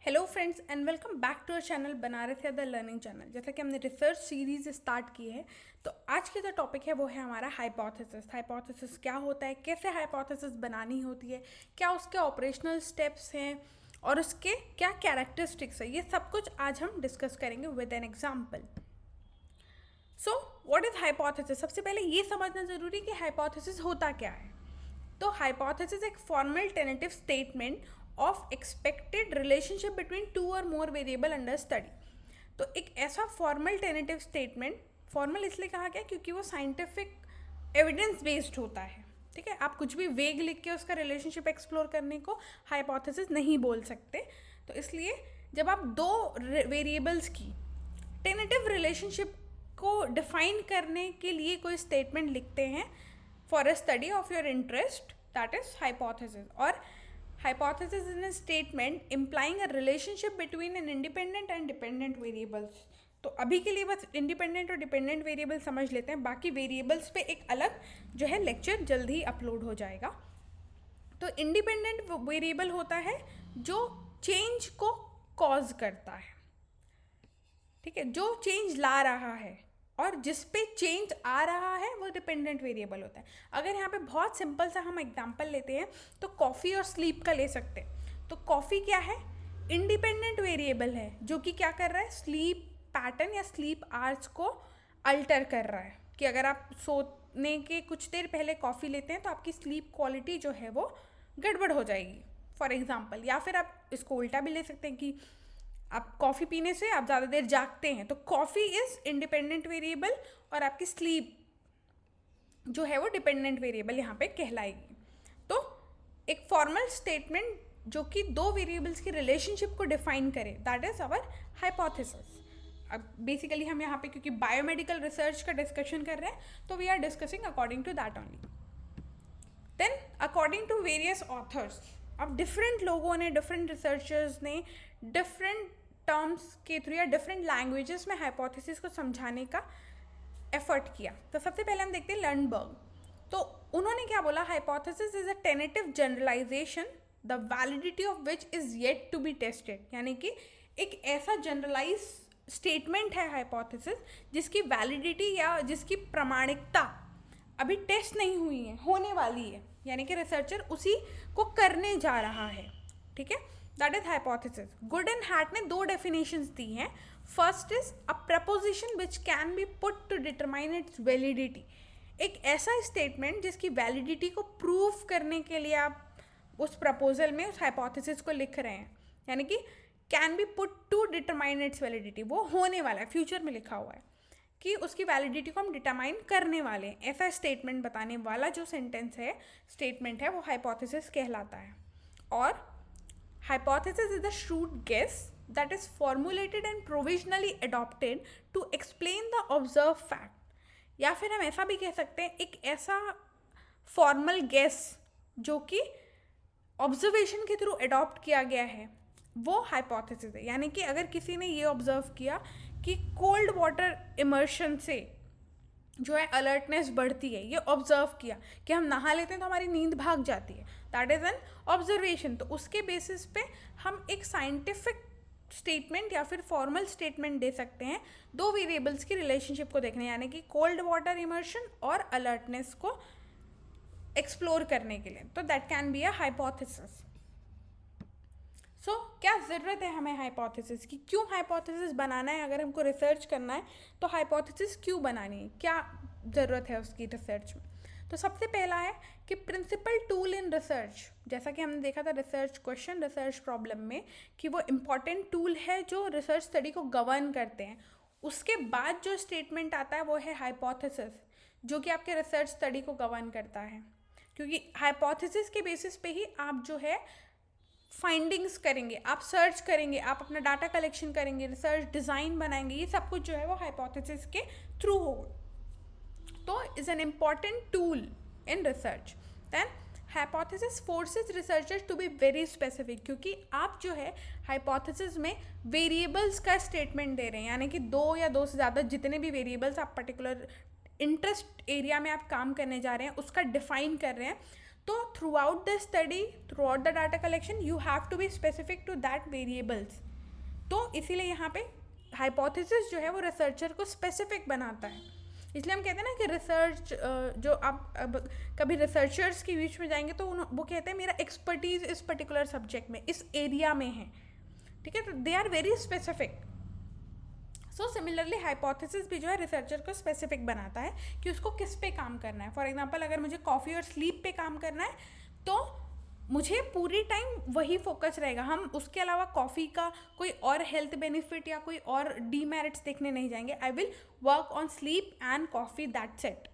Hello friends and welcome back to our channel Banaras the learning channel. जैसा कि हमने research series start की है, तो आज के जो टॉपिक है वो है हमारा हाइपोथेसिस। हाइपोथेसिस क्या होता है, कैसे हाइपोथेसिस बनानी होती है, क्या उसके ऑपरेशनल स्टेप्स हैं और उसके क्या कैरेक्टरिस्टिक्स है, ये सब कुछ आज हम डिस्कस करेंगे with an example. So what is hypothesis? सबसे पहले ये समझना जरूरी है कि हाइपोथेसिस होता क्या है। तो हाइपोथेसिस एक formal tentative statement of expected relationship between two और मोर वेरिएबल अंडर स्टडी। तो एक ऐसा फॉर्मल टेनेटिव स्टेटमेंट, फॉर्मल इसलिए कहा गया क्योंकि वो साइंटिफिक एविडेंस बेस्ड होता है। ठीक है, आप कुछ भी वेग लिख के उसका रिलेशनशिप एक्सप्लोर करने को हाइपोथेसिस नहीं बोल सकते। तो इसलिए जब आप दो वेरिएबल्स की टेनेटिव रिलेशनशिप को डिफाइन करने के लिए कोई स्टेटमेंट लिखते हैं for a study of your interest, that is hypothesis. और hypothesis is a statement implying a relationship between an independent and dependent variables। तो अभी के लिए बस इंडिपेंडेंट और डिपेंडेंट वेरिएबल समझ लेते हैं, बाकी वेरिएबल्स पे एक अलग जो है लेक्चर जल्द ही अपलोड हो जाएगा। तो इंडिपेंडेंट वेरिएबल होता है जो चेंज को कॉज करता है, ठीक है, जो चेंज ला रहा है, और जिस पे चेंज आ रहा है वो डिपेंडेंट वेरिएबल होता है। अगर यहाँ पे बहुत सिंपल सा हम एग्जांपल लेते हैं तो कॉफ़ी और स्लीप का ले सकते हैं। तो कॉफ़ी क्या है? इंडिपेंडेंट वेरिएबल है जो कि क्या कर रहा है, स्लीप पैटर्न या स्लीप आवर्स को अल्टर कर रहा है। कि अगर आप सोने के कुछ देर पहले कॉफ़ी लेते हैं तो आपकी स्लीप क्वालिटी जो है वो गड़बड़ हो जाएगी, फॉर एग्जाम्पल। या फिर आप इसको उल्टा भी ले सकते हैं कि आप कॉफ़ी पीने से आप ज़्यादा देर जागते हैं, तो कॉफ़ी इज़ इंडिपेंडेंट वेरिएबल और आपकी स्लीप जो है वो डिपेंडेंट वेरिएबल यहाँ पे कहलाएगी। तो एक फॉर्मल स्टेटमेंट जो कि दो वेरिएबल्स की रिलेशनशिप को डिफाइन करे, दैट इज़ आवर हाइपोथेसिस। अब बेसिकली हम यहाँ पे क्योंकि बायोमेडिकल रिसर्च का डिस्कशन कर रहे हैं तो we are discussing according to that only. Then according to various authors, अब डिफरेंट लोगों ने, डिफरेंट रिसर्चर्स ने डिफरेंट टर्म्स के थ्रू या डिफरेंट लैंग्वेजेस में हाइपोथेसिस को समझाने का एफर्ट किया। तो सबसे पहले हम देखते हैं लर्नबर्ग। तो उन्होंने क्या बोला, hypothesis is a tentative generalisation the validity of which is yet to be tested. यानी कि एक ऐसा जनरलाइज स्टेटमेंट है हाइपोथेसिस जिसकी वैलिडिटी या जिसकी प्रामाणिकता अभी टेस्ट नहीं हुई है, होने वाली है, यानी कि रिसर्चर उसी को करने जा रहा है। ठीक है, that is hypothesis. Goode and Hatt ने दो डेफिनेशंस दी हैं। First is a proposition which can be put to determine its validity. एक ऐसा स्टेटमेंट जिसकी वैलिडिटी को प्रूव करने के लिए आप उस प्रपोजल में उस हाइपोथेसिस को लिख रहे हैं, यानी कि can be put to determine its validity, वो होने वाला है, फ्यूचर में लिखा हुआ है कि उसकी वैलिडिटी को हम डिटरमाइन करने वाले हैं। ऐसा स्टेटमेंट बताने वाला जो सेंटेंस है, स्टेटमेंट है, वो हाइपोथेसिस कहलाता है। और hypothesis is a shrewd guess that is formulated and provisionally adopted to explain the observed fact। या फिर हम ऐसा भी कह सकते हैं, एक ऐसा फॉर्मल गेस जो कि ऑब्जर्वेशन के थ्रू अडॉप्ट किया गया है, वो हाइपोथेसिस है। यानी कि अगर किसी ने ये ऑब्जर्व किया कि कोल्ड वाटर इमर्शन से जो है अलर्टनेस बढ़ती है, ये ऑब्जर्व किया कि हम नहा लेते हैं तो हमारी नींद भाग जाती है, दैट इज़ एन ऑब्जर्वेशन। तो उसके बेसिस पे हम एक साइंटिफिक स्टेटमेंट या फिर फॉर्मल स्टेटमेंट दे सकते हैं दो वेरिएबल्स की रिलेशनशिप को देखने, यानी कि कोल्ड वाटर इमर्शन और अलर्टनेस को एक्सप्लोर करने के लिए। तो that can be a hypothesis. So क्या ज़रूरत है हमें हाइपोथेसिस की? क्यों हाइपोथेसिस बनाना है? अगर हमको रिसर्च करना है तो हाइपोथेसिस क्यों बनानी है, क्या ज़रूरत है उसकी रिसर्च में? तो सबसे पहला है कि प्रिंसिपल टूल इन रिसर्च, जैसा कि हमने देखा था रिसर्च क्वेश्चन, रिसर्च प्रॉब्लम में, कि वो इम्पॉर्टेंट टूल है जो रिसर्च स्टडी को गवर्न करते हैं। उसके बाद जो स्टेटमेंट आता है वो है हाइपोथेसिस, जो कि आपके रिसर्च स्टडी को गवर्न करता है। क्योंकि हाइपोथेसिस के बेसिस पे ही आप जो है फाइंडिंग्स करेंगे, आप सर्च करेंगे, आप अपना डाटा कलेक्शन करेंगे, रिसर्च डिज़ाइन बनाएंगे, ये सब कुछ जो है वो हाइपोथेसिस के थ्रू होगा। तो is an important tool in research. Then hypothesis forces researchers to be very specific, क्योंकि आप जो है हाइपोथेसिस में वेरिएबल्स का स्टेटमेंट दे रहे हैं, यानी कि दो या दो से ज़्यादा जितने भी वेरिएबल्स आप पर्टिकुलर इंटरेस्ट एरिया में आप काम करने जा रहे हैं उसका डिफाइन कर रहे हैं। तो throughout the study, throughout the data collection, you have to be specific to that variables. तो इसीलिए यहाँ पे हाइपोथेसिस जो है वो रिसर्चर को स्पेसिफिक बनाता है। इसलिए हम कहते हैं ना कि रिसर्च, जो आप अब कभी रिसर्चर्स के बीच में जाएंगे तो वो कहते हैं मेरा एक्सपर्टीज़ इस पर्टिकुलर सब्जेक्ट में, इस एरिया में है, ठीक है। तो they are very specific. So similarly hypothesis भी जो है रिसर्चर को स्पेसिफिक बनाता है कि उसको किस पे काम करना है। फॉर एग्जांपल अगर मुझे कॉफ़ी और स्लीप पे काम करना है तो मुझे पूरी टाइम वही फोकस रहेगा। हम उसके अलावा कॉफ़ी का कोई और हेल्थ बेनिफिट या कोई और डीमेरिट्स देखने नहीं जाएंगे। I will work on sleep and coffee, that's it.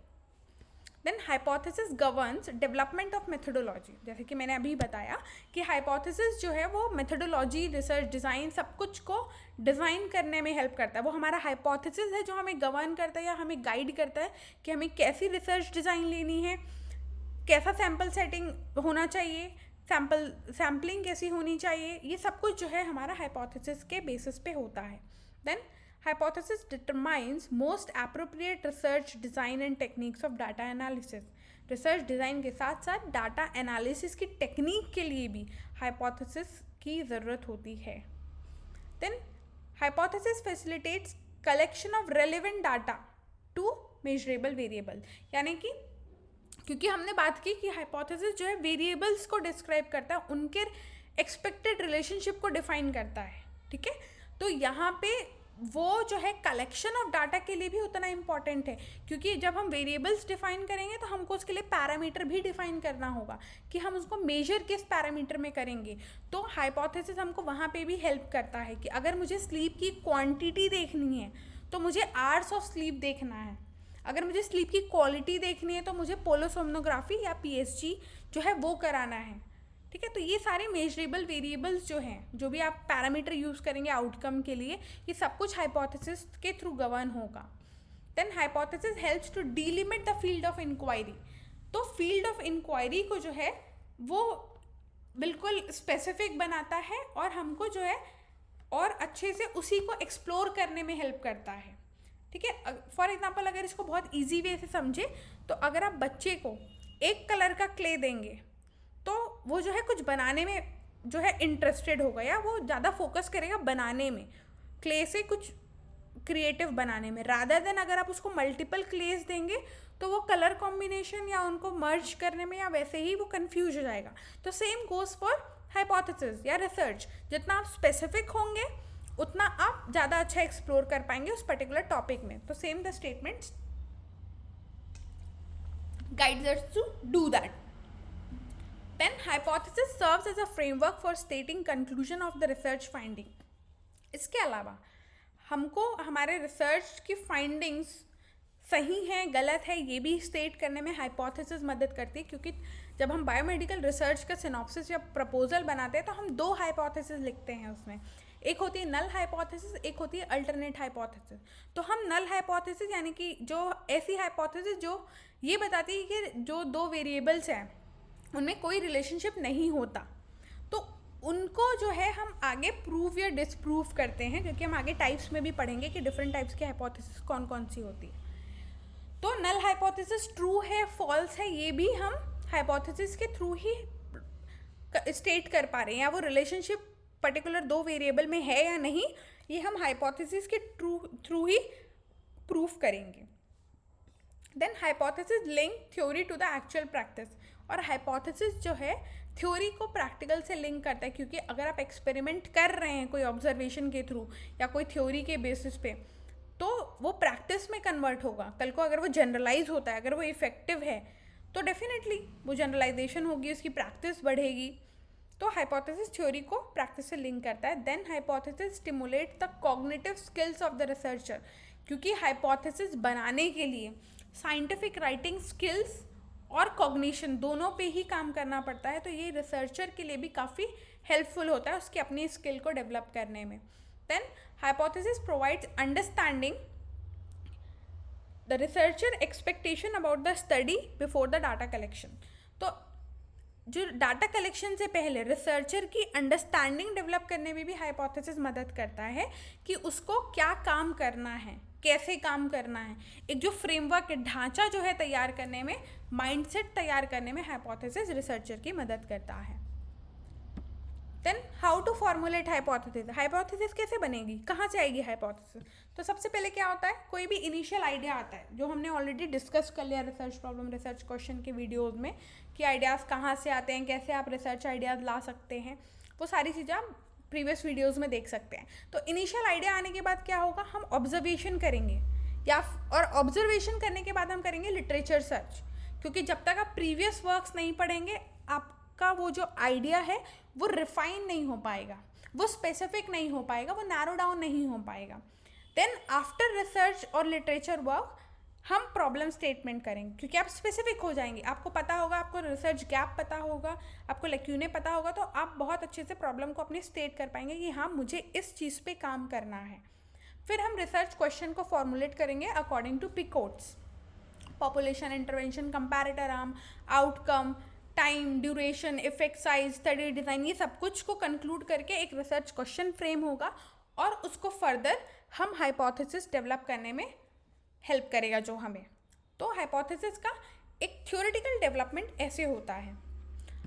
Then hypothesis governs development of methodology. जैसे कि मैंने अभी बताया कि हाइपोथेसिस जो है वो मेथडोलॉजी, रिसर्च, डिज़ाइन सब कुछ को डिज़ाइन करने में हेल्प करता है। वो हमारा हाइपोथेसिस है जो हमें गवर्न करता है या हमें गाइड करता है कि हमें कैसी रिसर्च डिज़ाइन लेनी है, कैसा सैम्पल सेटिंग होना चाहिए, सैम्पलिंग कैसी होनी चाहिए, ये सब कुछ जो है हमारा हाइपोथेसिस के बेसिस पे होता है। Then hypothesis determines most appropriate research design and techniques of data analysis. Research design के साथ साथ डाटा एनालिसिस की टेक्निक के लिए भी हाइपोथेसिस की ज़रूरत होती है। Then hypothesis facilitates collection of relevant data to measurable variable, यानी कि क्योंकि हमने बात की कि हाइपोथेसिस जो है वेरिएबल्स को डिस्क्राइब करता है, उनके एक्सपेक्टेड रिलेशनशिप को डिफाइन करता है, ठीक है। तो यहाँ पे वो जो है कलेक्शन ऑफ डाटा के लिए भी उतना इम्पॉर्टेंट है, क्योंकि जब हम वेरिएबल्स डिफाइन करेंगे तो हमको उसके लिए पैरामीटर भी डिफाइन करना होगा कि हम उसको मेजर किस पैरामीटर में करेंगे। तो हाइपोथेसिस हमको वहाँ पे भी हेल्प करता है कि अगर मुझे स्लीप की क्वांटिटी देखनी है तो मुझे आवर्स ऑफ स्लीप देखना है, अगर मुझे स्लीप की क्वालिटी देखनी है तो मुझे पोलोसोमनोग्राफी या PSG जो है वो कराना है, ठीक है। तो ये सारे मेजरेबल वेरिएबल्स जो हैं, जो भी आप पैरामीटर यूज़ करेंगे आउटकम के लिए, ये सब कुछ हाइपोथेसिस के थ्रू गवर्न होगा। Then hypothesis helps to delimit the field of inquiry. तो फील्ड ऑफ इंक्वायरी को जो है वो बिल्कुल स्पेसिफिक बनाता है और हमको जो है और अच्छे से उसी को एक्सप्लोर करने में हेल्प करता है, ठीक है। फॉर एग्जाम्पल अगर इसको बहुत ईजी वे से समझे तो अगर आप बच्चे को एक कलर का क्ले देंगे तो वो जो है कुछ बनाने में जो है इंटरेस्टेड होगा, या वो ज़्यादा फोकस करेगा बनाने में, क्ले से कुछ क्रिएटिव बनाने में, रादर देन अगर आप उसको मल्टीपल क्लेज देंगे तो वो कलर कॉम्बिनेशन या उनको मर्ज करने में या वैसे ही वो कंफ्यूज हो जाएगा। तो सेम गोज़ फॉर हाइपोथेसिस या रिसर्च, जितना आप स्पेसिफिक होंगे उतना आप ज़्यादा अच्छा एक्सप्लोर कर पाएंगे उस पर्टिकुलर टॉपिक में। तो same the statements guides us to do that. Then hypothesis serves as a framework for stating conclusion of the research finding. इसके अलावा हमको हमारे रिसर्च की फाइंडिंग्स सही हैं गलत है ये भी स्टेट करने में हाइपोथेसिस मदद करती है, क्योंकि जब हम बायोमेडिकल रिसर्च का सिनॉप्सिस या प्रपोजल बनाते हैं तो हम 2 हाइपोथेसिस लिखते हैं उसमें, एक होती है नल हाइपोथेसिस, एक होती है अल्टरनेट हाइपोथेसिस। तो हम नल हाइपोथेसिस यानी कि जो ऐसी हाइपोथेसिस जो ये बताती है कि जो 2 वेरिएबल्स हैं उनमें कोई रिलेशनशिप नहीं होता, तो उनको जो है हम आगे प्रूव या डिसप्रूव करते हैं, क्योंकि हम आगे टाइप्स में भी पढ़ेंगे कि डिफरेंट टाइप्स की हाइपोथेसिस कौन कौन सी होती है। तो नल हाइपोथेसिस ट्रू है फॉल्स है ये भी हम हाइपोथेसिस के थ्रू ही स्टेट कर पा रहे हैं, या वो रिलेशनशिप पर्टिकुलर 2 वेरिएबल में है या नहीं, ये हम हाइपोथेसिस के थ्रू ही प्रूफ करेंगे। Then hypothesis link theory to the actual practice. और हाइपोथेसिस जो है थ्योरी को प्रैक्टिकल से लिंक करता है, क्योंकि अगर आप एक्सपेरिमेंट कर रहे हैं कोई ऑब्जर्वेशन के थ्रू या कोई थ्योरी के बेसिस पे, तो वो प्रैक्टिस में कन्वर्ट होगा। कल को अगर वो जनरलाइज होता है, अगर वो इफेक्टिव है, तो डेफिनेटली वो जनरलाइजेशन होगी, उसकी प्रैक्टिस बढ़ेगी। तो हाइपोथेसिस थ्योरी को प्रैक्टिस से लिंक करता है। Then hypothesis stimulate the cognitive skills of the researcher, क्योंकि हाइपोथेसिस बनाने के लिए साइंटिफिक राइटिंग स्किल्स और कॉग्निशन दोनों पे ही काम करना पड़ता है, तो ये रिसर्चर के लिए भी काफ़ी हेल्पफुल होता है उसकी अपनी स्किल को डेवलप करने में। Then hypothesis provides understanding the researcher expectation about the study before the data collection. तो जो डाटा कलेक्शन से पहले रिसर्चर की अंडरस्टैंडिंग डेवलप करने में भी हाइपोथेसिस मदद करता है कि उसको क्या काम करना है, कैसे काम करना है, एक जो फ्रेमवर्क ढांचा जो है तैयार करने में, माइंडसेट तैयार करने में हाइपोथेसिस रिसर्चर की मदद करता है। Then how to formulate hypothesis, hypothesis कैसे बनेगी, कहाँ से आएगी हाइपोथेसिस? तो सबसे पहले क्या होता है, कोई भी इनिशियल आइडिया आता है जो हमने ऑलरेडी डिस्कस कर लिया रिसर्च प्रॉब्लम रिसर्च क्वेश्चन के वीडियोज में, कि आइडियाज़ कहाँ से आते हैं, कैसे आप रिसर्च आइडियाज़ ला सकते हैं, वो सारी चीज़ें आप प्रीवियस वीडियोज़ में देख सकते हैं। तो इनिशियल आइडिया आने के बाद क्या होगा, हम ऑब्जर्वेशन करेंगे, और ऑब्जर्वेशन करने के बाद हम करेंगे लिटरेचर सर्च, क्योंकि जब तक आप प्रीवियस वर्क्स नहीं पढ़ेंगे आपका वो जो आइडिया है वो रिफाइन नहीं हो पाएगा, वो स्पेसिफिक नहीं हो पाएगा, वो नैरो डाउन नहीं हो पाएगा। देन आफ्टर रिसर्च और लिटरेचर वर्क हम प्रॉब्लम स्टेटमेंट करेंगे, क्योंकि आप स्पेसिफिक हो जाएंगे, आपको पता होगा, आपको रिसर्च गैप पता होगा, आपको लैक्यूने पता होगा, तो आप बहुत अच्छे से प्रॉब्लम को अपनी स्टेट कर पाएंगे कि हाँ मुझे इस चीज़ पे काम करना है। फिर हम रिसर्च क्वेश्चन को फॉर्मुलेट करेंगे according to PICOTS, population, intervention, comparator arm, outcome, time, duration, effect size, study design, ये सब कुछ को कंक्लूड करके एक रिसर्च क्वेश्चन फ्रेम होगा, और उसको फर्दर हम हाइपोथेसिस डेवलप करने में हेल्प करेगा जो हमें। तो हाइपोथेसिस का एक थ्योरेटिकल डेवलपमेंट ऐसे होता है।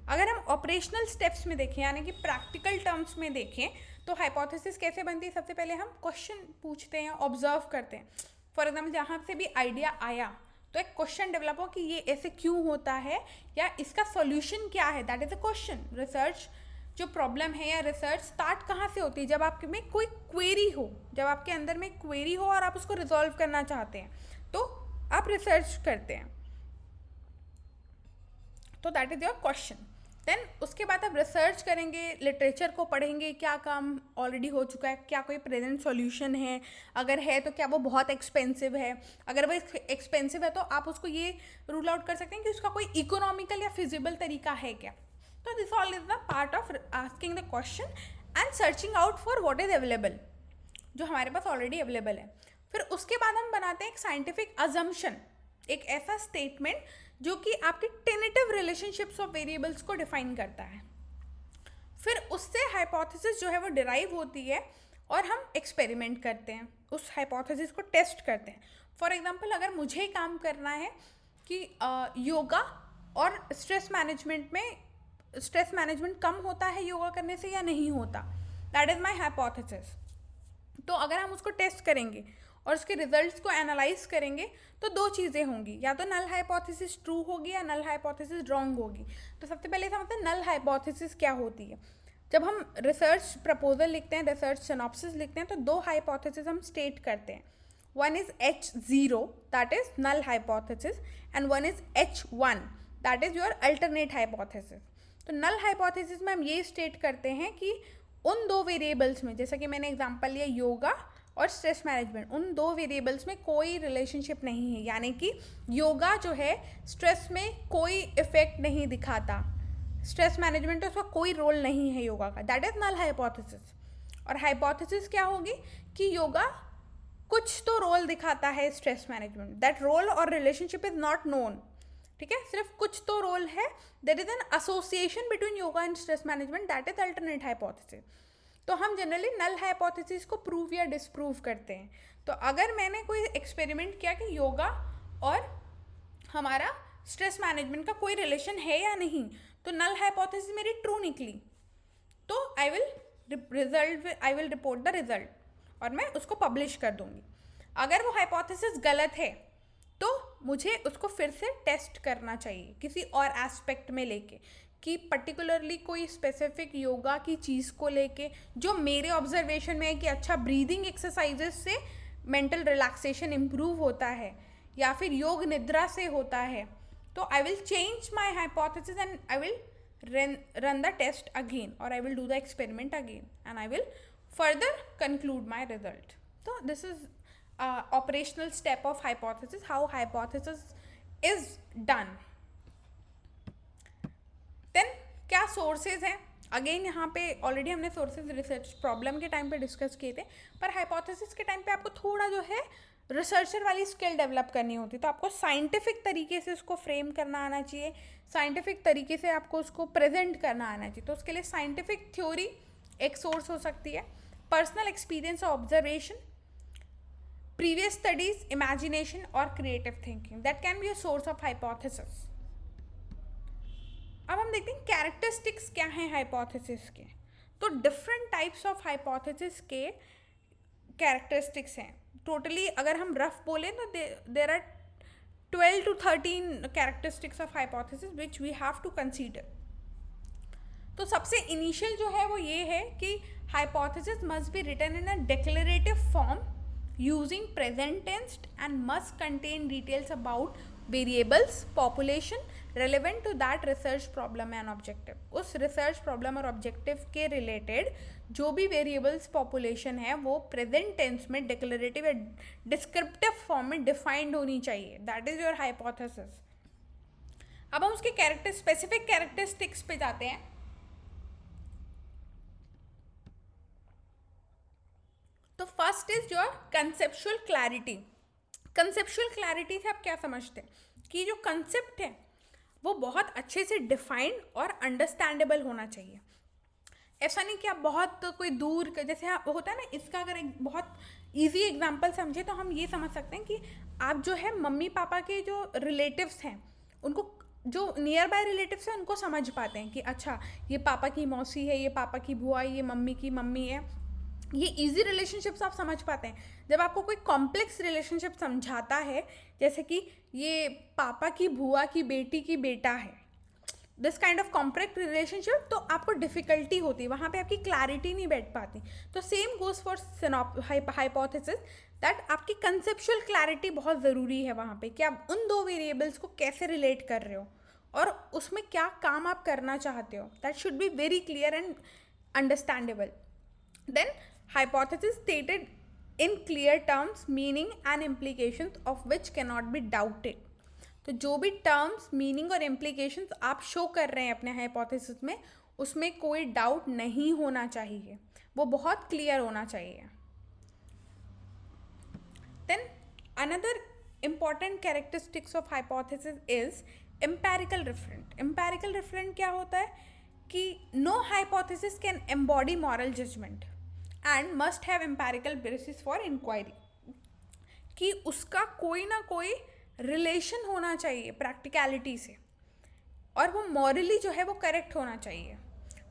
अगर हम ऑपरेशनल स्टेप्स में देखें, यानी कि प्रैक्टिकल टर्म्स में देखें, तो हाइपोथेसिस कैसे बनती है, सबसे पहले हम क्वेश्चन पूछते हैं, ऑब्जर्व करते हैं। फॉर एग्जाम्पल जहाँ से भी आइडिया आया तो एक क्वेश्चन डेवलप हो कि ये ऐसे क्यों होता है, या इसका सॉल्यूशन क्या है, that is a question. Research जो प्रॉब्लम है या रिसर्च स्टार्ट कहाँ से होती है, जब आपके में कोई क्वेरी हो, जब आपके अंदर में क्वेरी हो और आप उसको रिजॉल्व करना चाहते हैं, तो आप रिसर्च करते हैं, तो that is your question. Then उसके बाद आप रिसर्च करेंगे, लिटरेचर को पढ़ेंगे, क्या काम ऑलरेडी हो चुका है, क्या कोई प्रेजेंट सॉल्यूशन है, अगर है तो क्या वो बहुत एक्सपेंसिव है, अगर वो एक्सपेंसिव है तो आप उसको ये रूल आउट कर सकते हैं कि उसका कोई इकोनॉमिकल या फिजिबल तरीका है क्या। तो this all is the part of asking the question and searching out for what is available, जो हमारे पास ऑलरेडी अवेलेबल है। फिर उसके बाद हम बनाते हैं एक साइंटिफिक अजम्पशन, एक ऐसा स्टेटमेंट जो कि आपके टेनेटिव रिलेशनशिप्स ऑफ वेरिएबल्स को डिफाइन करता है। फिर उससे हाइपोथेसिस जो है वो डिराइव होती है, और हम एक्सपेरिमेंट करते हैं, उस हाइपोथेसिस को टेस्ट करते हैं। फॉर एग्जांपल अगर मुझे काम करना है कि योगा और स्ट्रेस मैनेजमेंट कम होता है योगा करने से या नहीं होता, दैट इज़ माई हाइपोथेसिस। तो अगर हम उसको टेस्ट करेंगे और उसके रिजल्ट्स को एनालाइज करेंगे, तो दो चीज़ें होंगी, या तो नल हाइपोथेसिस ट्रू होगी या नल हाइपोथेसिस रॉन्ग होगी। तो सबसे पहले समझते हैं नल हाइपोथेसिस क्या होती है। जब हम रिसर्च प्रपोजल लिखते हैं, रिसर्च सिनॉप्सिस लिखते हैं, तो दो हाइपोथेसिस हम स्टेट करते हैं। One is H0 that is null hypothesis, and one is H1 that is your alternate hypothesis. तो नल हाइपोथेसिस में हम ये स्टेट करते हैं कि उन दो वेरिएबल्स में, जैसा कि मैंने एग्जांपल लिया योगा और स्ट्रेस मैनेजमेंट, उन दो वेरिएबल्स में कोई रिलेशनशिप नहीं है, यानी कि योगा जो है स्ट्रेस में कोई इफेक्ट नहीं दिखाता, स्ट्रेस मैनेजमेंट उसका कोई रोल नहीं है योगा का, दैट इज नल हाइपोथेसिस। और हाइपोथेसिस क्या होगी कि योगा कुछ तो रोल दिखाता है स्ट्रेस मैनेजमेंट, दैट रोल और रिलेशनशिप इज नॉट नोन, ठीक है, सिर्फ कुछ तो रोल है, there is an association between yoga and stress management, that is alternate hypothesis. तो हम जनरली नल हाइपोथेसिस को प्रूव या डिसप्रूव करते हैं। तो अगर मैंने कोई एक्सपेरिमेंट किया कि योगा और हमारा स्ट्रेस मैनेजमेंट का कोई रिलेशन है या नहीं, तो नल हाइपोथेसिस मेरी ट्रू निकली, तो I will report the result और मैं उसको पब्लिश कर दूंगी। अगर वो हाइपोथेसिस गलत है तो मुझे उसको फिर से टेस्ट करना चाहिए किसी और एस्पेक्ट में लेके, कि पर्टिकुलरली कोई स्पेसिफिक योगा की चीज़ को लेके जो मेरे ऑब्जर्वेशन में है कि अच्छा ब्रीदिंग एक्सरसाइजेस से मेंटल रिलैक्सेशन इम्प्रूव होता है या फिर योग निद्रा से होता है, तो I will change my hypothesis and I will run the test again, और I will do the experiment again and I will further conclude my result. तो this is operational step of hypothesis, how hypothesis is done. Then क्या sources हैं, again यहाँ पे already हमने sources research problem के time पे discuss किए थे, पर हाइपोथेसिस के टाइम पे आपको थोड़ा जो है रिसर्चर वाली स्किल डेवलप करनी होती है। तो आपको साइंटिफिक तरीके से उसको फ्रेम करना आना चाहिए, साइंटिफिक तरीके से आपको उसको प्रेजेंट करना आना चाहिए। तो उसके लिए साइंटिफिक थ्योरी एक सोर्स हो सकती है, पर्सनल एक्सपीरियंस और observation, previous studies, imagination or creative thinking. That can be a source of hypothesis. अब हम देखते हैं कैरेक्टरिस्टिक्स क्या हैं हाइपोथेसिस के. तो डिफरेंट टाइप्स ऑफ हाइपोथेसिस के कैरेक्टरिस्टिक्स हैं. टोटली अगर हम रफ बोलें तो there are 12 to 13 characteristics of hypothesis which we have to consider. तो सबसे इनिशियल जो है वो ये है कि hypothesis must be written in a declarative form using present tense and must contain details about variables, population relevant to that research problem and objective. उस research problem और objective के related जो भी variables population है वो present tense में declarative या descriptive form में defined होनी चाहिए. That is your hypothesis. अब हम उसके specific characteristics पे जाते हैं. तो first is your conceptual clarity. Conceptual clarity से आप क्या समझते हैं कि जो कंसेप्ट है वो बहुत अच्छे से डिफाइंड और अंडरस्टैंडेबल होना चाहिए. ऐसा नहीं कि आप बहुत कोई दूर जैसे होता है ना, इसका अगर एक बहुत इजी एग्जांपल समझे तो हम ये समझ सकते हैं कि आप जो है मम्मी पापा के जो रिलेटिव्स हैं उनको, जो नियर बाय रिलेटिव्स हैं उनको समझ पाते हैं कि अच्छा ये पापा की मौसी है, ये पापा की बुआ, ये मम्मी की मम्मी है. ये इजी रिलेशनशिप्स आप समझ पाते हैं. जब आपको कोई कॉम्प्लेक्स रिलेशनशिप समझाता है जैसे कि ये पापा की बुआ की बेटी की बेटा है, this kind of complex relationship, तो आपको डिफ़िकल्टी होती है, वहाँ पे आपकी क्लैरिटी नहीं बैठ पाती. तो same goes for hypothesis that आपकी कंसेप्चुअल क्लैरिटी बहुत ज़रूरी है वहाँ पे कि आप उन दो वेरिएबल्स को कैसे रिलेट कर रहे हो और उसमें क्या काम आप करना चाहते हो. That should be very clear and understandable. Then hypothesis stated in clear terms, meaning and implications of which cannot be doubted. तो जो भी terms, meaning और implications आप show कर रहे हैं अपने hypothesis में, उसमें कोई doubt नहीं होना चाहिए, वो बहुत clear होना चाहिए. Then another important characteristics of hypothesis is empirical referent. Empirical referent क्या होता है कि no hypothesis can embody moral judgment and must have empirical basis for inquiry. कि उसका कोई ना कोई रिलेशन होना चाहिए प्रैक्टिकलिटी से और वो मॉरली जो है वो करेक्ट होना चाहिए.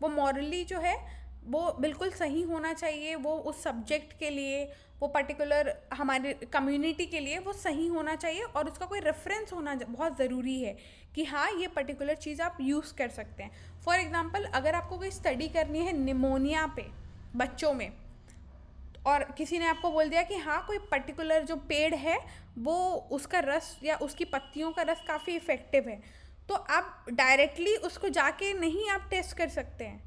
वो मॉरली जो है वो बिल्कुल सही होना चाहिए, वो उस सब्जेक्ट के लिए, वो पर्टिकुलर हमारे कम्युनिटी के लिए वो सही होना चाहिए और उसका कोई रेफरेंस होना बहुत ज़रूरी है कि हाँ ये पर्टिकुलर चीज़ आप यूज़ कर सकते हैं. फॉर एग्जांपल अगर आपको कोई स्टडी करनी है निमोनिया पे बच्चों में और किसी ने आपको बोल दिया कि हाँ कोई पर्टिकुलर जो पेड़ है वो उसका रस या उसकी पत्तियों का रस काफ़ी इफ़ेक्टिव है, तो आप डायरेक्टली उसको जाके नहीं आप टेस्ट कर सकते हैं.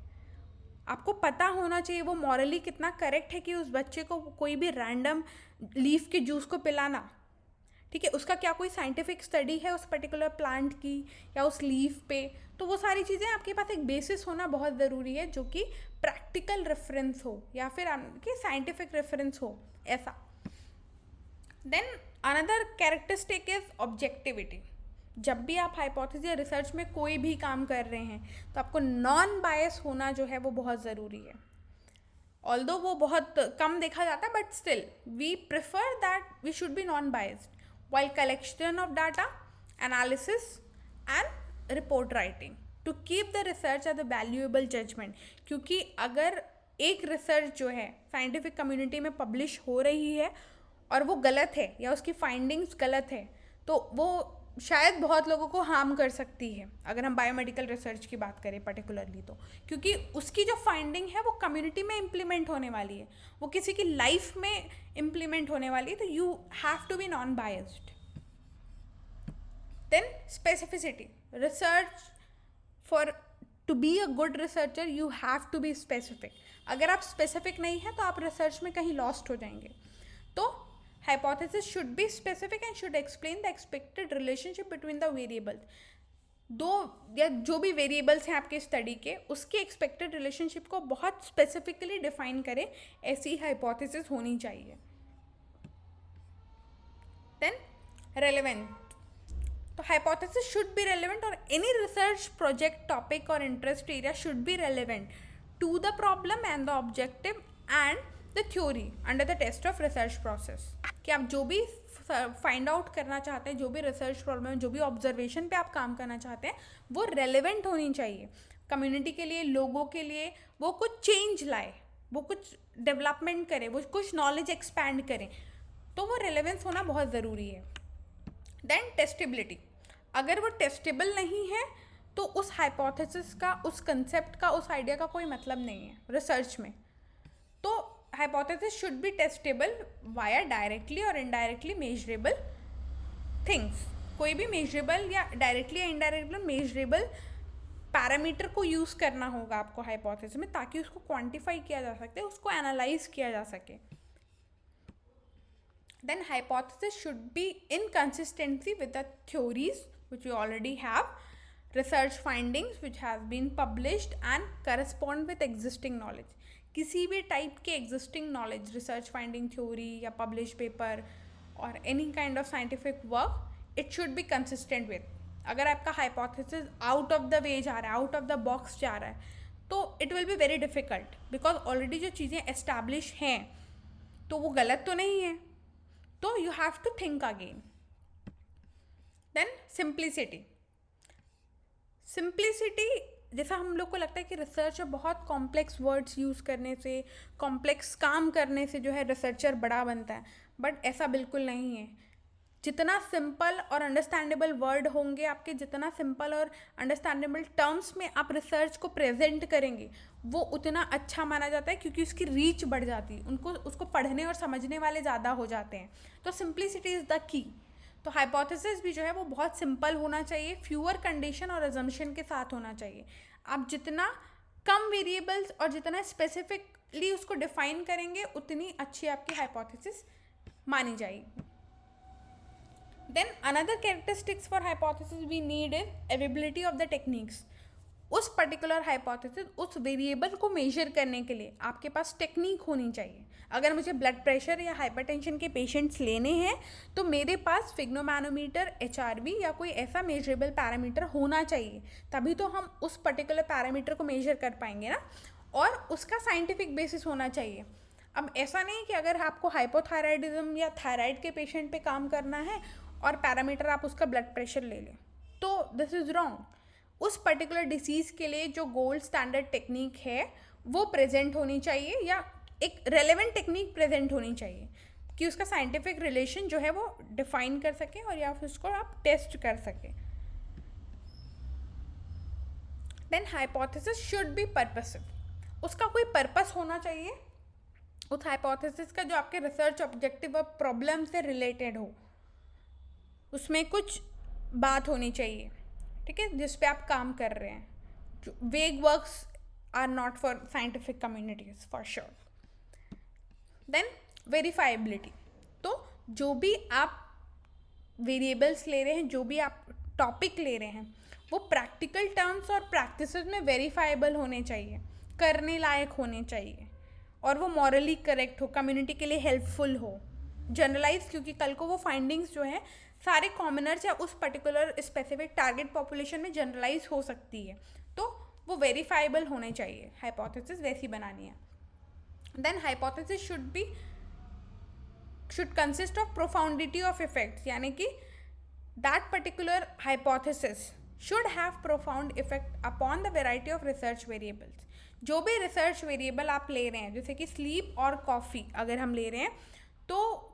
आपको पता होना चाहिए वो मॉरली कितना करेक्ट है कि उस बच्चे को कोई भी रैंडम लीफ के जूस को पिलाना, ठीक है, उसका क्या कोई साइंटिफिक स्टडी है उस पर्टिकुलर प्लांट की या उस लीफ पे. तो वो सारी चीज़ें आपके पास एक बेसिस होना बहुत ज़रूरी है जो कि प्रैक्टिकल रेफरेंस हो या फिर आपके साइंटिफिक रेफरेंस हो ऐसा. Then another characteristic is objectivity. जब भी आप हाइपोथेसिस या रिसर्च में कोई भी काम कर रहे हैं तो आपको नॉन बायस होना जो है वो बहुत ज़रूरी है. ऑल्दो वो बहुत कम देखा जाता है but still we prefer that we should be non biased while collection of data, analysis and report writing to keep the research as a valuable judgment. क्योंकि अगर एक रिसर्च जो है साइंटिफिक कम्युनिटी में पब्लिश हो रही है और वो गलत है या उसकी फाइंडिंग्स गलत है तो वो शायद बहुत लोगों को हार्म कर सकती है. अगर हम बायोमेडिकल रिसर्च की बात करें पर्टिकुलरली तो क्योंकि उसकी जो फाइंडिंग है वो कम्युनिटी में इम्प्लीमेंट होने वाली है, वो किसी की लाइफ में इम्प्लीमेंट होने वाली है, तो you have to be non biased. Then specificity. Research for to be a good researcher you have to be specific. अगर आप स्पेसिफिक नहीं हैं तो आप रिसर्च में कहीं लॉस्ट हो जाएंगे. तो hypothesis should be specific and should explain the expected relationship between the variables. दो या जो भी वेरिएबल्स हैं आपके स्टडी के उसके एक्सपेक्टेड रिलेशनशिप को बहुत स्पेसिफिकली डिफाइन करें, ऐसी हाइपोथेसिस होनी चाहिए. Then relevant. तो हाइपोथेसिस शुड बी रेलेवेंट और एनी रिसर्च प्रोजेक्ट टॉपिक और interest area should be relevant to the problem and the objective and the theory under the test of research process. कि आप जो भी find out करना चाहते हैं, जो भी रिसर्च प्रॉब्लम, जो भी ऑब्जर्वेशन पे आप काम करना चाहते हैं, वो रेलेवेंट होनी चाहिए कम्युनिटी के लिए, लोगों के लिए, वो कुछ चेंज लाए, वो कुछ डेवलपमेंट करे, वो कुछ नॉलेज एक्सपैंड करें, तो वो रेलेवेंस होना बहुत ज़रूरी है। देन टेस्टेबिलिटी, अगर वो टेस्टेबल नहीं है तो उस हाइपोथेसिस का, उस कंसेप्ट का, उस आइडिया का कोई मतलब नहीं है रिसर्च में। तो hypothesis should B testable via directly और इनडायरेक्टली मेजरेबल थिंग्स। कोई भी मेजरेबल या डायरेक्टली या इनडायरेक्टली मेजरेबल पैरामीटर को यूज़ करना होगा आपको हाइपोथेसिस में, ताकि उसको क्वांटिफाई किया जा सके, उसको एनालाइज किया जा सके। Then hypothesis should be in consistency with the theories which we already have, research findings which have been published and correspond with existing knowledge. किसी भी टाइप के existing knowledge, research finding theory या published paper और any kind of scientific work, it should be consistent with. अगर आपका hypothesis out of the way जा रहा है, out of the box जा रहा है, तो it will be very difficult because already जो चीज़ें establish हैं तो वो गलत तो नहीं है, तो you have to think again. Then simplicity, simplicity जैसा हम लोग को लगता है कि रिसर्च में बहुत कॉम्प्लेक्स वर्ड्स यूज़ करने से, कॉम्प्लेक्स काम करने से जो है रिसर्चर बड़ा बनता है, बट ऐसा बिल्कुल नहीं है। जितना सिंपल और अंडरस्टैंडेबल वर्ड होंगे आपके, जितना सिंपल और अंडरस्टैंडेबल टर्म्स में आप रिसर्च को प्रेजेंट करेंगे, वो उतना अच्छा माना जाता है, क्योंकि उसकी रीच बढ़ जाती है, उनको उसको पढ़ने और समझने वाले ज़्यादा हो जाते हैं। तो सिंप्लिसिटी इज़ द की। तो हाइपोथेसिस भी जो है वो बहुत सिंपल होना चाहिए, फ्यूअर कंडीशन और अजम्पशन के साथ होना चाहिए। आप जितना कम वेरिएबल्स और जितना स्पेसिफिकली उसको डिफाइन करेंगे, उतनी अच्छी आपकी हाइपोथेसिस मानी जाएगी। Then another characteristics for hypothesis we need is availability of the techniques. उस पर्टिकुलर हाइपोथेसिस, उस वेरिएबल को मेजर करने के लिए आपके पास टेक्निक होनी चाहिए। अगर मुझे ब्लड प्रेशर या हाइपरटेंशन के पेशेंट्स लेने हैं तो मेरे पास स्फिग्नोमैनोमीटर, HRV या कोई ऐसा मेजरेबल पैरामीटर होना चाहिए, तभी तो हम उस पर्टिकुलर पैरामीटर को मेजर कर पाएंगे ना, और उसका साइंटिफिक बेसिस होना चाहिए। अब ऐसा नहीं कि अगर आपको हाइपोथायराइडिज्म या थायराइड के पेशेंट पे काम करना है और पैरामीटर आप उसका ब्लड प्रेशर ले लें, तो दिस इज़ रॉन्ग। उस पर्टिकुलर डिसीज़ के लिए जो गोल्ड स्टैंडर्ड टेक्निक है वो प्रेजेंट होनी चाहिए, या एक रेलेवेंट टेक्निक प्रेजेंट होनी चाहिए कि उसका साइंटिफिक रिलेशन जो है वो डिफाइन कर सके, और या फिर उसको आप टेस्ट कर सके। Then hypothesis should be purposive, उसका कोई पर्पस होना चाहिए उस हाइपोथेसिस का, जो आपके रिसर्च ऑब्जेक्टिव और प्रॉब्लम से रिलेटेड हो, उसमें कुछ बात होनी चाहिए, ठीक है, जिस पे आप काम कर रहे हैं। Vague works are not for scientific communities for sure. Then verifiability, तो जो भी आप वेरिएबल्स ले रहे हैं, जो भी आप टॉपिक ले रहे हैं, वो प्रैक्टिकल टर्म्स और प्रैक्टिसेस में वेरीफाइबल होने चाहिए, करने लायक होने चाहिए, और वो मॉरली करेक्ट हो, कम्युनिटी के लिए हेल्पफुल हो, जनरलाइज, क्योंकि कल को वो फाइंडिंग्स जो है सारे कॉमनर्स या उस पर्टिकुलर स्पेसिफिक टारगेट पॉपुलेशन में जनरलाइज हो सकती है, तो वो वेरीफाइबल होने चाहिए। हाइपोथेसिस वैसी बनानी है। Then hypothesis should consist of profoundity of effects, यानी कि that particular hypothesis should have profound effect upon the variety of research variables. जो भी रिसर्च वेरिएबल आप ले रहे हैं, जैसे कि स्लीप और कॉफ़ी अगर हम ले रहे हैं, तो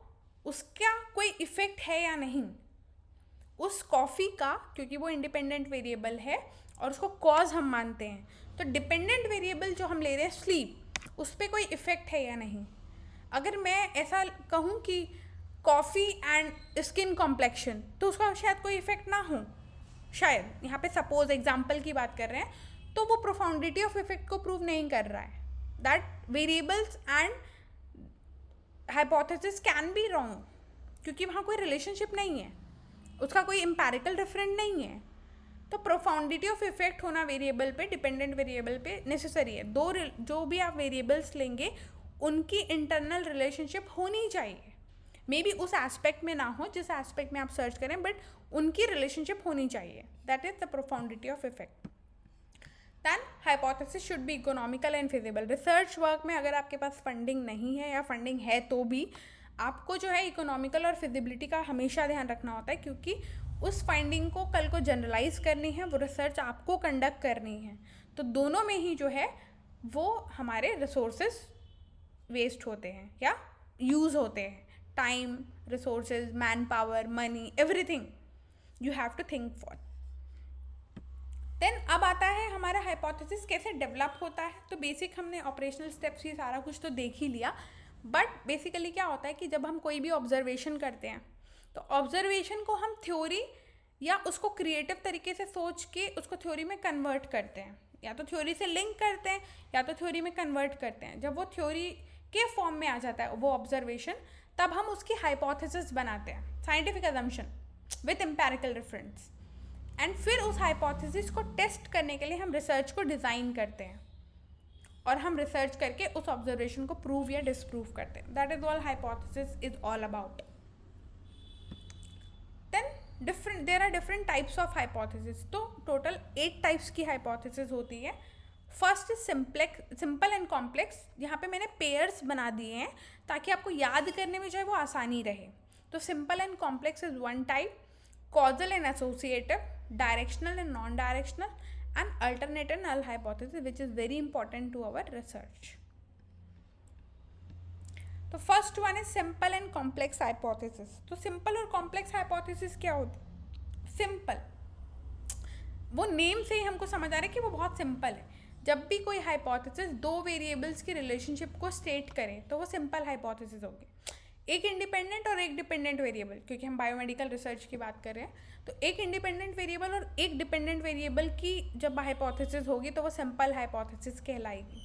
उसका कोई इफ़ेक्ट है या नहीं उस कॉफ़ी का, क्योंकि वो इंडिपेंडेंट वेरिएबल है और उसको कॉज हम मानते हैं। तो डिपेंडेंट वेरिएबल जो हम ले रहे हैं स्लीप, उस पर कोई इफ़ेक्ट है या नहीं। अगर मैं ऐसा कहूँ कि कॉफ़ी एंड स्किन कॉम्प्लेक्शन, तो उसका शायद कोई इफ़ेक्ट ना हो, शायद, यहाँ पे सपोज एग्जांपल की बात कर रहे हैं, तो वो प्रोफाउंडिटी ऑफ इफेक्ट को प्रूव नहीं कर रहा है। That variables and hypothesis can be wrong, क्योंकि वहाँ कोई रिलेशनशिप नहीं है, उसका कोई एम्पैरिकल रेफरेंस नहीं है। तो प्रोफाउंडिटी ऑफ इफेक्ट होना वेरिएबल पे, डिपेंडेंट वेरिएबल पे नेसेसरी है। जो भी आप वेरिएबल्स लेंगे उनकी इंटरनल रिलेशनशिप होनी चाहिए, मे बी उस एस्पेक्ट में ना हो जिस एस्पेक्ट में आप सर्च करें, बट उनकी रिलेशनशिप होनी चाहिए। That is the profoundity of effect. Then hypothesis should be economical and feasible. Research work में अगर आपके पास फंडिंग नहीं है या फंडिंग है तो भी आपको जो है इकोनॉमिकल और फिजिबिलिटी का हमेशा ध्यान रखना होता है, क्योंकि उस फाइंडिंग को कल को जनरलाइज करनी है, वो रिसर्च आपको कंडक्ट करनी है। तो दोनों में ही जो है वो हमारे रिसोर्सेज वेस्ट होते हैं या यूज़ होते हैं, time, resources, manpower, money, everything you have to think for. Then अब आता है हमारा हाइपोथेसिस कैसे डेवलप होता है। तो बेसिक हमने ऑपरेशनल स्टेप्स ही सारा कुछ तो देख ही लिया, बट बेसिकली क्या होता है कि जब हम कोई भी ऑब्जर्वेशन करते हैं तो ऑब्जर्वेशन को हम थ्योरी या उसको क्रिएटिव तरीके से सोच के उसको थ्योरी में कन्वर्ट करते हैं, या तो थ्योरी से लिंक करते हैं या तो थ्योरी में कन्वर्ट करते हैं। जब वो थ्योरी के फॉर्म में आ जाता है वो ऑब्जर्वेशन, तब हम उसकी हाइपोथेसिस बनाते हैं, scientific assumption with empirical reference. And फिर उस हाइपोथेसिस को टेस्ट करने के लिए हम रिसर्च को डिज़ाइन करते हैं और हम रिसर्च करके उस ऑब्जर्वेशन को प्रूव या डिसप्रूव करते हैं। That is all hypothesis is all about. Then there are different types of hypothesis. तो टोटल 8 टाइप्स की हाइपोथेसिस होती है। First is simple and complex. यहाँ पे मैंने पेयर्स बना दिए हैं ताकि आपको याद करने में जो है वो आसानी रहे। तो simple and complex is one type, causal and associative, directional and non-directional, and alternate and null hypothesis, which is very important to our research. तो first one is simple and complex hypothesis. तो simple और complex hypothesis क्या होती है? Simple, वो name से ही हमको समझ आ रहा है कि वो बहुत सिंपल है। जब भी कोई हाइपोथेसिस दो वेरिएबल्स की रिलेशनशिप को स्टेट करे तो वो सिंपल हाइपोथेसिस होगी। एक इंडिपेंडेंट और एक डिपेंडेंट वेरिएबल, क्योंकि हम बायोमेडिकल रिसर्च की बात कर रहे हैं, तो एक इंडिपेंडेंट वेरिएबल और एक डिपेंडेंट वेरिएबल की जब हाइपोथेसिस होगी तो वो सिंपल हाइपोथेसिस कहलाएगी।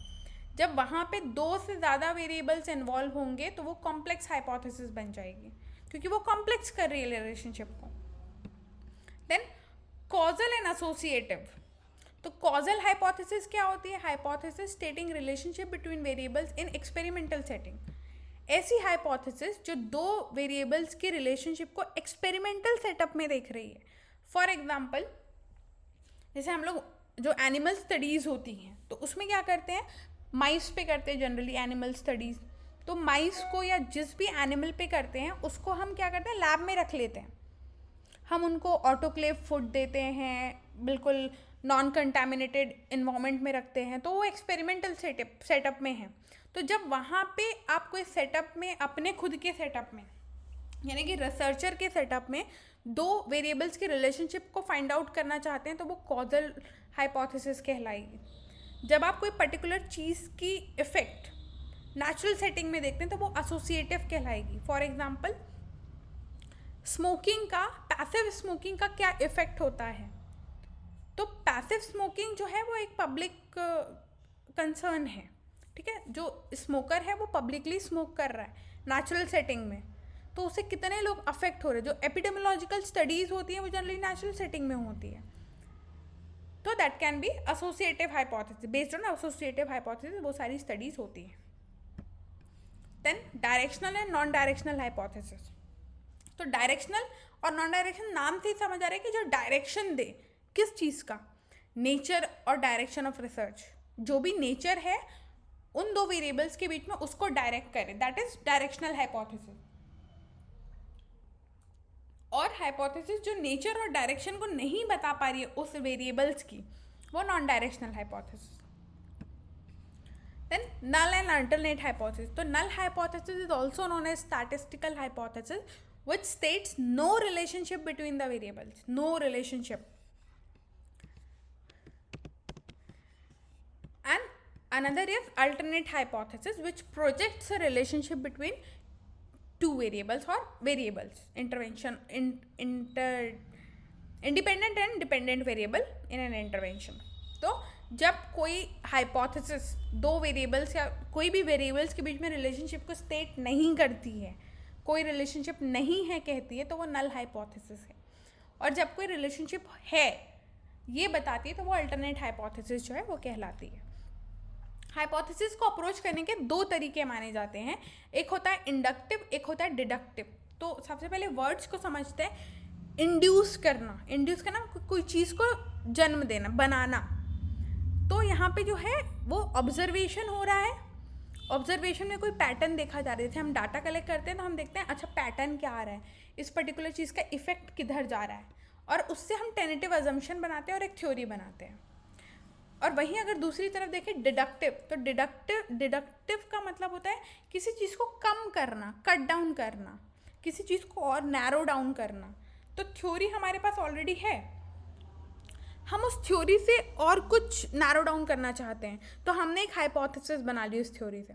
जब वहाँ पे दो से ज़्यादा वेरिएबल्स इन्वॉल्व होंगे तो वो कॉम्प्लेक्स हाइपोथेसिस बन जाएगी, क्योंकि वो कॉम्प्लेक्स कर रही है रिलेशनशिप को। Then causal and associative. तो कॉजल हाइपोथेसिस क्या होती है? Hypothesis stating relationship between variables in experimental setting. ऐसी हाइपोथेसिस जो दो वेरिएबल्स की रिलेशनशिप को एक्सपेरिमेंटल सेटअप में देख रही है। फॉर एग्जांपल, जैसे हम लोग जो एनिमल स्टडीज़ होती हैं तो उसमें क्या करते हैं, माइस पे करते हैं जनरली एनिमल स्टडीज़। तो माइस को या जिस भी एनिमल पे करते हैं उसको हम क्या करते हैं, लैब में रख लेते हैं। हम उनको ऑटोक्लेव फूड देते हैं, बिल्कुल नॉन कंटामिनेटेड इन्वायरमेंट में रखते हैं, तो वो एक्सपेरिमेंटल सेटअप में है। तो जब वहाँ पे आप कोई सेटअप में, अपने खुद के सेटअप में, यानी कि रिसर्चर के सेटअप में दो वेरिएबल्स की रिलेशनशिप को फाइंड आउट करना चाहते हैं तो वो कॉजल हाइपोथेसिस कहलाएगी। जब आप कोई पर्टिकुलर चीज़ की इफेक्ट नेचुरल सेटिंग में देखते हैं तो वो एसोसिएटिव कहलाएगी। फॉर एग्जांपल, स्मोकिंग का, पैसिव स्मोकिंग का क्या इफेक्ट होता है? तो पैसिव स्मोकिंग जो है वो एक पब्लिक कंसर्न है, ठीक है। जो स्मोकर है वो पब्लिकली स्मोक कर रहा है नेचुरल सेटिंग में, तो उससे कितने लोग अफेक्ट हो रहे हैं। जो एपिडेमियोलॉजिकल स्टडीज़ होती हैं वो जनरली नेचुरल सेटिंग में होती है। तो that can be associative hypothesis. Based on associative hypothesis वो सारी स्टडीज़ होती हैं। Then directional and non directional hypothesis. तो डायरेक्शनल और नॉन डायरेक्शनल नाम से ही समझ आ रहा है कि जो डायरेक्शन दे किस चीज़ का, नेचर और डायरेक्शन ऑफ रिसर्च। जो भी नेचर है उन दो वेरिएबल्स के बीच में उसको डायरेक्ट करे, दैट इज डायरेक्शनल हाइपोथेसिस। और हाइपोथेसिस जो नेचर और डायरेक्शन को नहीं बता पा रही है उस वेरिएबल्स की, वो non directional hypothesis. Then null and alternate hypothesis. तो null hypothesis is also known as statistical hypothesis which states no relationship between the variables, no relationship. And another is alternate hypothesis, which projects a relationship between two variables or variables, independent and dependent variable in an intervention. तो जब कोई hypothesis दो variables या कोई भी variables के बीच में relationship को स्टेट नहीं करती है, कोई रिलेशनशिप नहीं है कहती है, तो वो नल हाइपोथेसिस है। और जब कोई रिलेशनशिप है ये बताती है तो वो अल्टरनेट हाइपोथेसिस जो है वो कहलाती है। हाइपोथेसिस को अप्रोच करने के दो तरीके माने जाते हैं, एक होता है इंडक्टिव, एक होता है डिडक्टिव। तो सबसे पहले वर्ड्स को समझते हैं। इंड्यूस करना कोई चीज़ को जन्म देना, बनाना। तो यहाँ पे जो है वो ऑब्जर्वेशन हो रहा है ऑब्जर्वेशन में कोई पैटर्न देखा जा रहे थे, हम डाटा कलेक्ट करते हैं तो हम देखते हैं अच्छा पैटर्न क्या आ रहा है, इस पर्टिकुलर चीज़ का इफेक्ट किधर जा रहा है, और उससे हम टेनेटिव अजम्पशन बनाते हैं और एक थ्योरी बनाते हैं। और वहीं अगर दूसरी तरफ देखें डिडक्टिव, तो डिडक्टिव का मतलब होता है किसी चीज़ को कम करना, कट डाउन करना, किसी चीज़ को और नैरो डाउन करना। तो थ्योरी हमारे पास ऑलरेडी है, हम उस थ्योरी से और कुछ नैरो डाउन करना चाहते हैं, तो हमने एक हाइपोथेसिस बना ली उस थ्योरी से।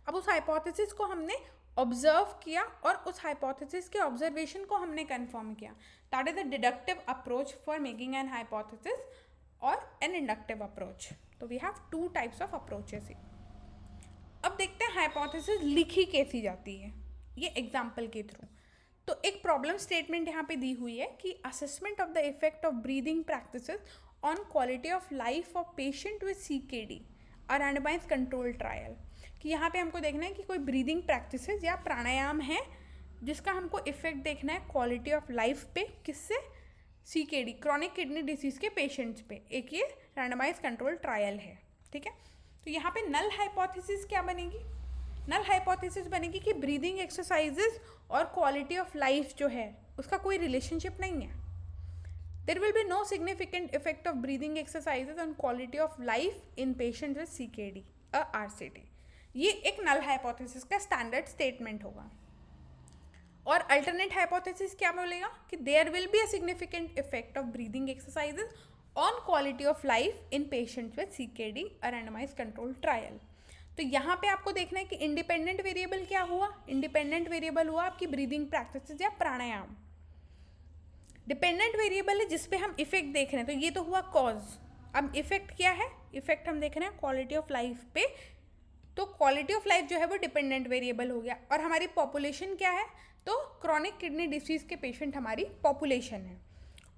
अब उस हाइपोथेसिस को हमने ऑब्जर्व किया और उस हाइपोथेसिस के ऑब्जर्वेशन को हमने कंफर्म किया। That is a deductive approach for making an hypothesis और एन इंडक्टिव अप्रोच। तो we have two types of approaches. अब देखते हैं हाइपोथेसिस लिखी कैसी जाती है, ये एग्जाम्पल के थ्रू। तो एक प्रॉब्लम स्टेटमेंट यहाँ पे दी हुई है कि assessment of the effect of breathing practices on quality of life of patient with CKD a randomize control trial. कि यहाँ पे हमको देखना है कि कोई ब्रीदिंग प्रैक्टिसेस या प्राणायाम है जिसका हमको इफेक्ट देखना है क्वालिटी ऑफ लाइफ पे, किससे, CKD क्रॉनिक किडनी डिसीज़ के पेशेंट्स पे। एक ये रैंडमाइज कंट्रोल ट्रायल है, ठीक है। तो यहाँ पे नल हाइपोथेसिस क्या बनेगी? नल हाइपोथेसिस बनेगी कि ब्रीदिंग एक्सरसाइजेज और क्वालिटी ऑफ लाइफ जो है उसका कोई रिलेशनशिप नहीं है। There will be no significant effect of breathing exercises on quality of life in patient with CKD a RCT। ये एक नल हाइपोथेसिस का स्टैंडर्ड स्टेटमेंट होगा। और अल्टरनेट हाइपोथेसिस क्या बोलेगा कि there will be a significant effect of breathing exercises on quality of life in patients with CKD a randomize control trial. तो यहाँ पे आपको देखना है कि इंडिपेंडेंट वेरिएबल क्या हुआ? इंडिपेंडेंट वेरिएबल हुआ आपकी ब्रीदिंग प्रैक्टिसेस या प्राणायाम। डिपेंडेंट वेरिएबल है जिस पे हम इफेक्ट देख रहे हैं, तो ये तो हुआ कॉज। अब इफेक्ट क्या है? इफेक्ट हम देख रहे हैं क्वालिटी ऑफ लाइफ पे, तो क्वालिटी ऑफ लाइफ जो है वो डिपेंडेंट वेरिएबल हो गया। और हमारी पॉपुलेशन क्या है? तो क्रॉनिक किडनी डिसीज़ के पेशेंट हमारी पॉपुलेशन है।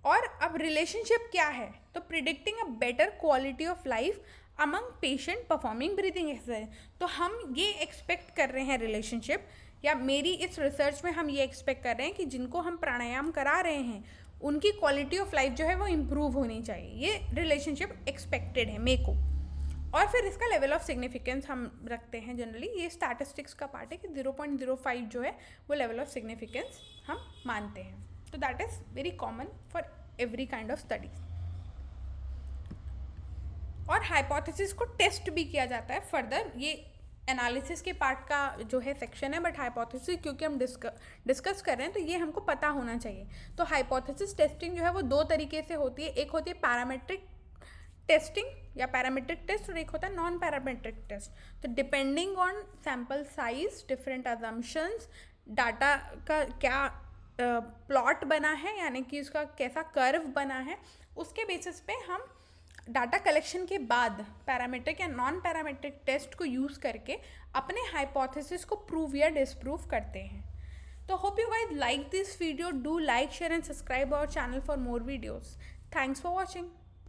और अब रिलेशनशिप क्या है? तो predicting a better quality of life among patient performing breathing exercise. तो हम ये एक्सपेक्ट कर रहे हैं रिलेशनशिप, या मेरी इस रिसर्च में हम ये एक्सपेक्ट कर रहे हैं कि जिनको हम प्राणायाम करा रहे हैं उनकी क्वालिटी ऑफ लाइफ जो है वो इम्प्रूव होनी चाहिए। ये रिलेशनशिप एक्सपेक्टेड है मेरे को। और फिर इसका लेवल ऑफ सिग्निफिकेंस हम रखते हैं जनरली, ये स्टैटिस्टिक्स का पार्ट है कि 0.05 जो है वो लेवल ऑफ सिग्निफिकेंस हम मानते हैं। तो that is very common for every kind of studies. और हाइपोथेसिस को टेस्ट भी किया जाता है फर्दर, ये एनालिसिस के पार्ट का जो है सेक्शन है, बट हाइपोथेसिस क्योंकि हम डिस्कस कर रहे हैं तो ये हमको पता होना चाहिए। तो हाइपोथेसिस टेस्टिंग जो है वो दो तरीके से होती है, एक होती है पैरामेट्रिक टेस्टिंग या पैरामेट्रिक टेस्ट, और एक होता है नॉन पैरामेट्रिक टेस्ट। तो depending on sample size, different assumptions, data का क्या प्लॉट बना है यानी कि उसका कैसा कर्व बना है, उसके बेसिस पे हम डाटा कलेक्शन के बाद पैरामेट्रिक या नॉन पैरामेट्रिक टेस्ट को यूज़ करके अपने हाइपोथेसिस को प्रूव या डिसप्रूव करते हैं। तो hope you guys like this video, do like, share and subscribe our channel for more videos. Thanks for watching.